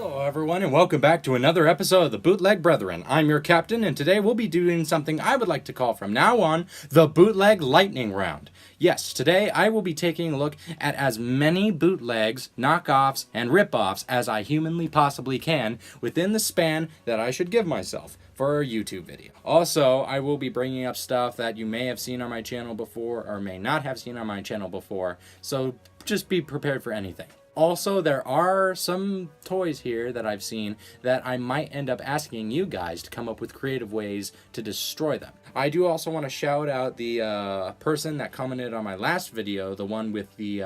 Hello everyone and welcome back to another episode of the Bootleg Brethren. I'm your captain and today we'll be doing something I would like to call from now on the Bootleg Lightning Round. Yes, today I will be taking a look at as many bootlegs, knockoffs, and rip-offs as I humanly possibly can within the span that I should give myself for a YouTube video. Also, I will be bringing up stuff that you may have seen on my channel before or may not have seen on my channel before, so just be prepared for anything. Also, there are some toys here that I've seen that I might end up asking you guys to come up with creative ways to destroy them. I do also want to shout out the person that commented on my last video, the one with the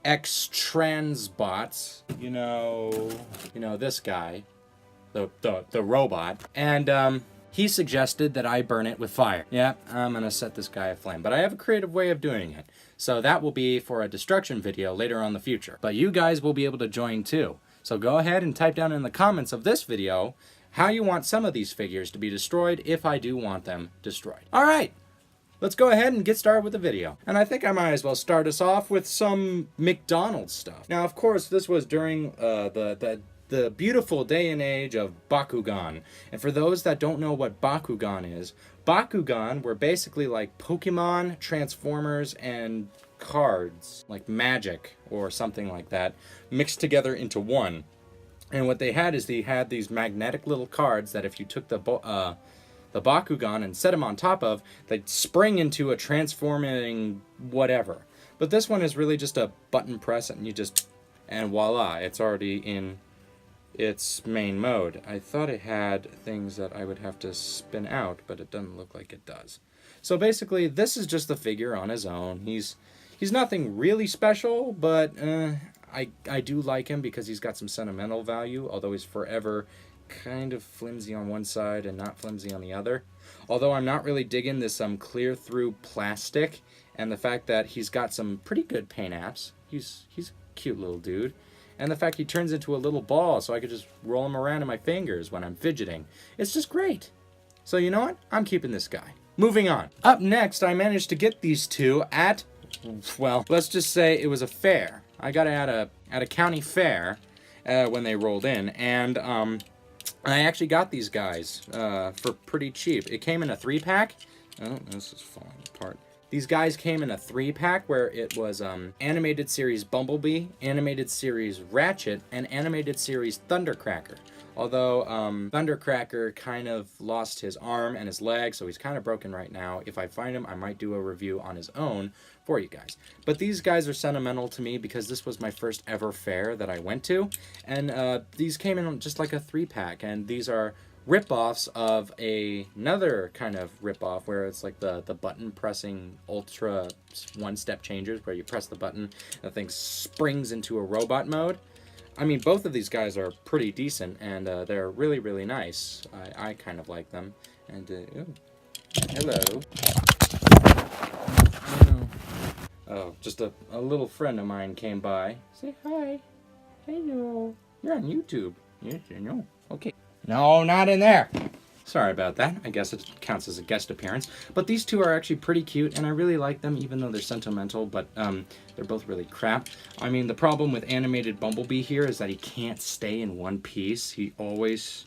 X-Trans bots. You know this guy, the robot, and he suggested that I burn it with fire. Yeah, I'm gonna set this guy aflame, but I have a creative way of doing it. So that will be for a destruction video later on in the future. But you guys will be able to join too. So go ahead and type down in the comments of this video how you want some of these figures to be destroyed if I do want them destroyed. Alright, let's go ahead and get started with the video. And I think I might as well start us off with some McDonald's stuff. Now of course this was during the beautiful day and age of Bakugan. And for those that don't know what Bakugan is, Bakugan were basically like Pokemon, Transformers, and cards, like Magic or something like that, mixed together into one. And what they had is they had these magnetic little cards that if you took the Bakugan and set them on top of, they'd spring into a transforming whatever. But this one is really just a button press and you just, and voila, it's already in its main mode. I thought it had things that I would have to spin out, but it doesn't look like it does. So basically, this is just the figure on his own. He's nothing really special, but I do like him because he's got some sentimental value, although he's forever kind of flimsy on one side and not flimsy on the other. Although I'm not really digging this clear through plastic and the fact that he's got some pretty good paint apps. He's a cute little dude. And the fact he turns into a little ball so I could just roll him around in my fingers when I'm fidgeting. It's just great. So you know what? I'm keeping this guy. Moving on. Up next, I managed to get these two at, well, let's just say it was a fair. I got it at a county fair when they rolled in. And I actually got these guys for pretty cheap. It came in a 3-pack. Oh, this is falling apart. These guys came in a 3-pack where it was Animated Series Bumblebee, Animated Series Ratchet, and Animated Series Thundercracker. Although Thundercracker kind of lost his arm and his leg, so he's kind of broken right now. If I find him, I might do a review on his own for you guys. But these guys are sentimental to me because this was my first ever fair that I went to. And these came in just like a 3-pack, and these are rip-offs of another kind of rip-off where it's like the button pressing ultra one-step changers where you press the button and the thing springs into a robot mode. I mean, both of these guys are pretty decent and they're really, really nice. I kind of like them. And, ooh, hello. Oh, just a little friend of mine came by. Say hi. Hello. You're on YouTube. Yes, I know. Okay. No, not in there. Sorry about that. I guess it counts as a guest appearance. But these two are actually pretty cute, and I really like them, even though they're sentimental, but they're both really crap. I mean, the problem with Animated Bumblebee here is that he can't stay in one piece. He always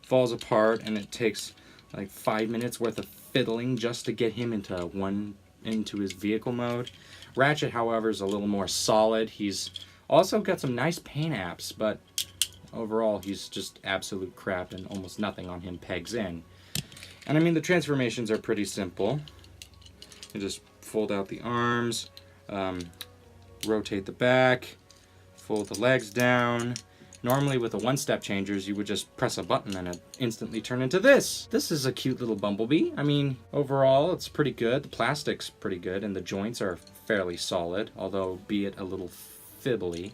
falls apart, and it takes like 5 minutes worth of fiddling just to get him into his vehicle mode. Ratchet, however, is a little more solid. He's also got some nice paint apps, but overall, he's just absolute crap and almost nothing on him pegs in. And I mean, the transformations are pretty simple. You just fold out the arms, rotate the back, fold the legs down. Normally with the one-step changers, you would just press a button and it instantly turn into this. This is a cute little Bumblebee. I mean, overall, it's pretty good. The plastic's pretty good and the joints are fairly solid, although be it a little fibbly.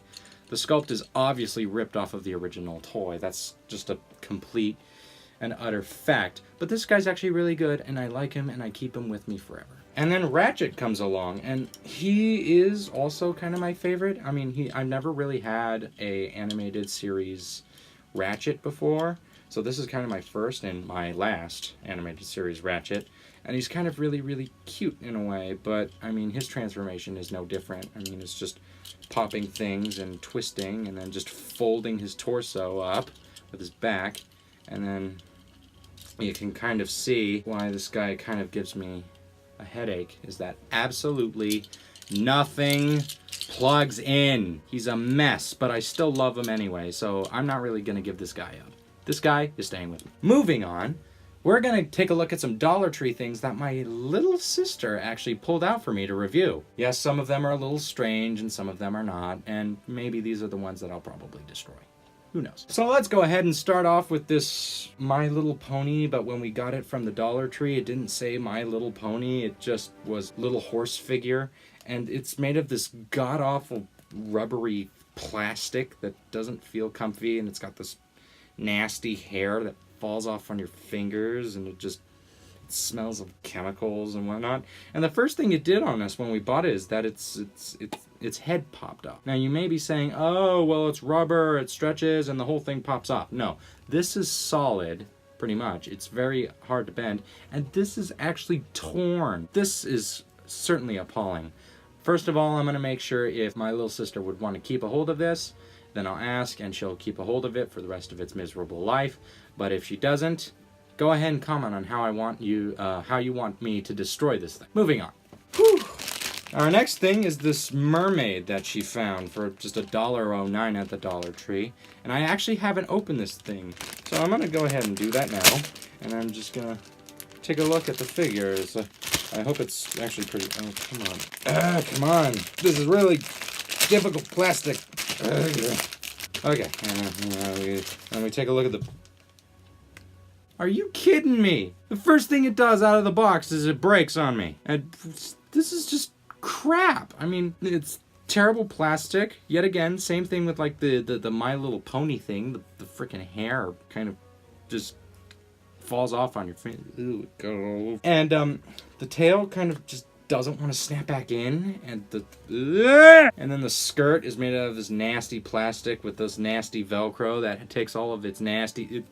The sculpt is obviously ripped off of the original toy. That's just a complete and utter fact. But this guy's actually really good, and I like him, and I keep him with me forever. And then Ratchet comes along, and he is also kind of my favorite. I mean, I've never really had a animated series Ratchet before, so this is kind of my first and my last animated series Ratchet. And he's kind of really, really cute in a way, but I mean, his transformation is no different. I mean, it's just popping things and twisting, and then just folding his torso up with his back. And then you can kind of see why this guy kind of gives me a headache, is that absolutely nothing plugs in. He's a mess, but I still love him anyway, so I'm not really going to give this guy up. This guy is staying with me. Moving on, we're going to take a look at some Dollar Tree things that my little sister actually pulled out for me to review. Yes, some of them are a little strange and some of them are not, and maybe these are the ones that I'll probably destroy. Who knows? So let's go ahead and start off with this My Little Pony, but when we got it from the Dollar Tree, it didn't say My Little Pony, it just was little horse figure, and it's made of this god-awful rubbery plastic that doesn't feel comfy, and it's got this nasty hair that falls off on your fingers, and it smells of chemicals and whatnot. And the first thing it did on us when we bought it is that its head popped off. Now you may be saying, oh, well, it's rubber, it stretches, and the whole thing pops off. No, this is solid, pretty much. It's very hard to bend, and this is actually torn. This is certainly appalling. First of all, I'm going to make sure if my little sister would want to keep a hold of this, then I'll ask, and she'll keep a hold of it for the rest of its miserable life. But if she doesn't, go ahead and comment on how you want me to destroy this thing. Moving on. Whew. Our next thing is this mermaid that she found for just $1.09 at the Dollar Tree. And I actually haven't opened this thing. So I'm going to go ahead and do that now. And I'm just going to take a look at the figures. I hope it's actually pretty... Oh, come on. Come on. This is really difficult plastic. Okay. Let me take a look at the... Are you kidding me? The first thing it does out of the box is it breaks on me. And this is just crap. I mean, it's terrible plastic. Yet again, same thing with like the My Little Pony thing. The freaking hair kind of just falls off on your finger. Ooh, go. And the tail kind of just doesn't want to snap back in, and then the skirt is made out of this nasty plastic with this nasty Velcro that takes all of its nasty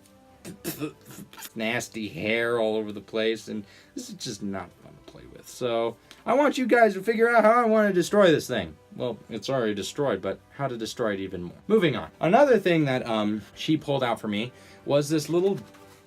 hair all over the place, and this is just not fun to play with. So I want you guys to figure out how I want to destroy this thing. Well, it's already destroyed, but how to destroy it even more. Moving on. Another thing that she pulled out for me was this little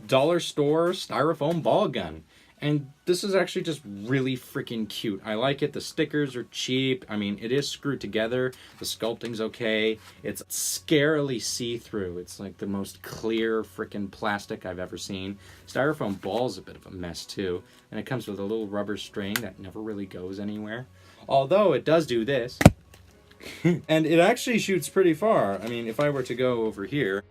dollar store styrofoam ball gun. And this is actually just really freaking cute. I like it. The stickers are cheap. I mean, it is screwed together. The sculpting's okay. It's scarily see-through. It's like the most clear freaking plastic I've ever seen. Styrofoam ball's a bit of a mess too. And it comes with a little rubber string that never really goes anywhere. Although it does do this. And it actually shoots pretty far. I mean, if I were to go over here,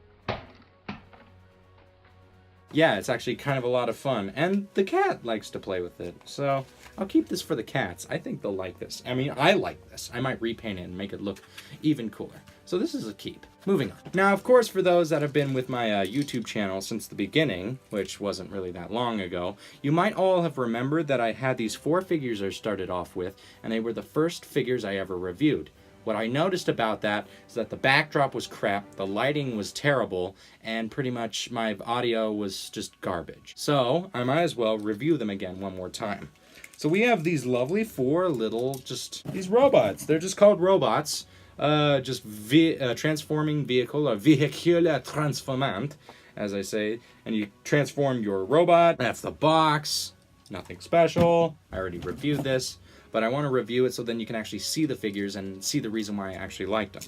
yeah, it's actually kind of a lot of fun. And the cat likes to play with it. So I'll keep this for the cats. I think they'll like this. I mean, I like this. I might repaint it and make it look even cooler. So this is a keep. Moving on. Now, of course, for those that have been with my YouTube channel since the beginning, which wasn't really that long ago, you might all have remembered that I had these 4 figures I started off with, and they were the first figures I ever reviewed. What I noticed about that is that the backdrop was crap, the lighting was terrible, and pretty much my audio was just garbage. So I might as well review them again one more time. So we have these lovely 4 little, these robots. They're just called robots. Transforming vehicle, or véhicule transformant, as I say. And you transform your robot. That's the box. Nothing special. I already reviewed this. But I want to review it so then you can actually see the figures and see the reason why I actually liked them.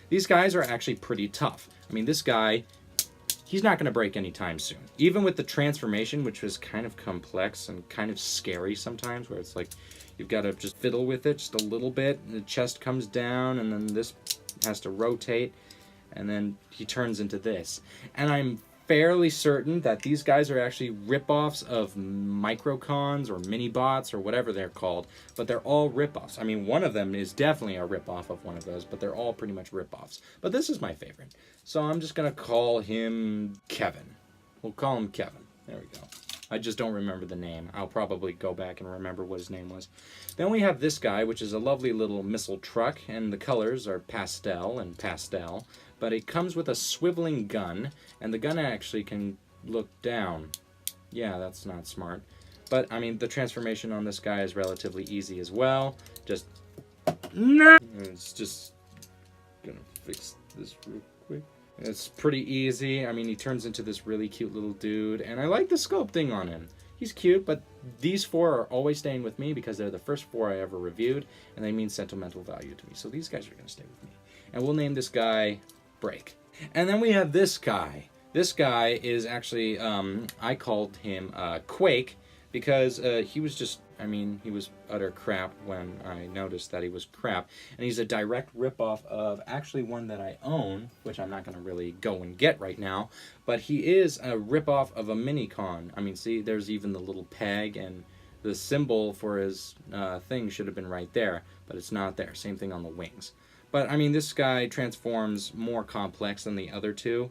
These guys are actually pretty tough. I mean, this guy, he's not going to break anytime soon. Even with the transformation, which was kind of complex and kind of scary sometimes, where it's like you've got to just fiddle with it just a little bit, and the chest comes down, and then this has to rotate, and then he turns into this. And I'm fairly certain that these guys are actually rip-offs of Microcons or Mini-Bots or whatever they're called, but they're all rip-offs. I mean, one of them is definitely a rip-off of one of those, but they're all pretty much rip-offs. But this is my favorite, so I'm just going to call him Kevin. We'll call him Kevin. There we go. I just don't remember the name. I'll probably go back and remember what his name was. Then we have this guy, which is a lovely little missile truck, and the colors are pastel and pastel. But it comes with a swiveling gun, and the gun actually can look down. Yeah, that's not smart. But, I mean, the transformation on this guy is relatively easy as well. It's just fix this real quick. It's pretty easy. I mean, he turns into this really cute little dude, and I like the sculpting on him. He's cute, but these 4 are always staying with me because they're the first 4 I ever reviewed, and they mean sentimental value to me. So these guys are going to stay with me. And we'll name this guy Break. And then we have this guy. This guy is actually, I called him Quake because he was just, I mean, he was utter crap when I noticed that he was crap. And he's a direct ripoff of actually one that I own, which I'm not going to really go and get right now. But he is a ripoff of a Minicon. I mean, see, there's even the little peg, and the symbol for his thing should have been right there, but it's not there. Same thing on the wings. But, I mean, this guy transforms more complex than the other 2.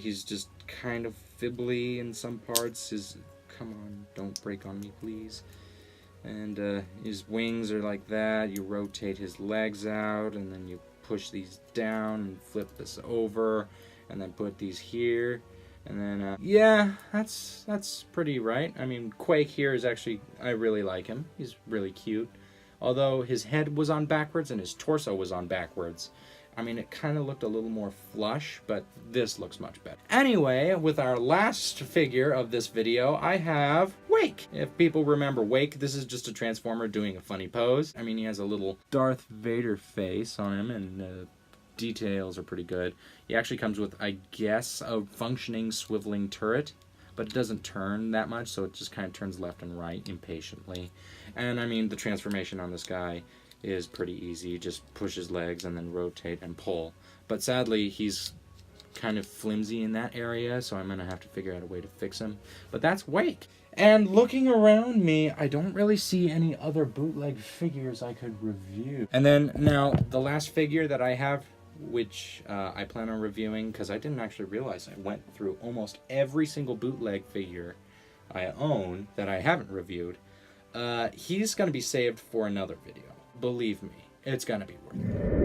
He's just kind of fibbly in some parts. Come on, don't break on me, please. And his wings are like that. You rotate his legs out, and then you push these down and flip this over, and then put these here. And then, yeah, that's pretty right. I mean, Quake here is actually, I really like him. He's really cute. Although his head was on backwards and his torso was on backwards. I mean, it kind of looked a little more flush, but this looks much better. Anyway, with our last figure of this video, I have Wake. If people remember Wake, this is just a Transformer doing a funny pose. I mean, he has a little Darth Vader face on him, and details are pretty good. He actually comes with, I guess, a functioning swiveling turret, but it doesn't turn that much, so it just kind of turns left and right impatiently. And, I mean, the transformation on this guy is pretty easy. Just push his legs and then rotate and pull. But sadly, he's kind of flimsy in that area, so I'm going to have to figure out a way to fix him. But that's Wake. And looking around me, I don't really see any other bootleg figures I could review. And then, now, the last figure that I have, which I plan on reviewing, because I didn't actually realize I went through almost every single bootleg figure I own that I haven't reviewed. He's going to be saved for another video. Believe me, it's going to be worth it.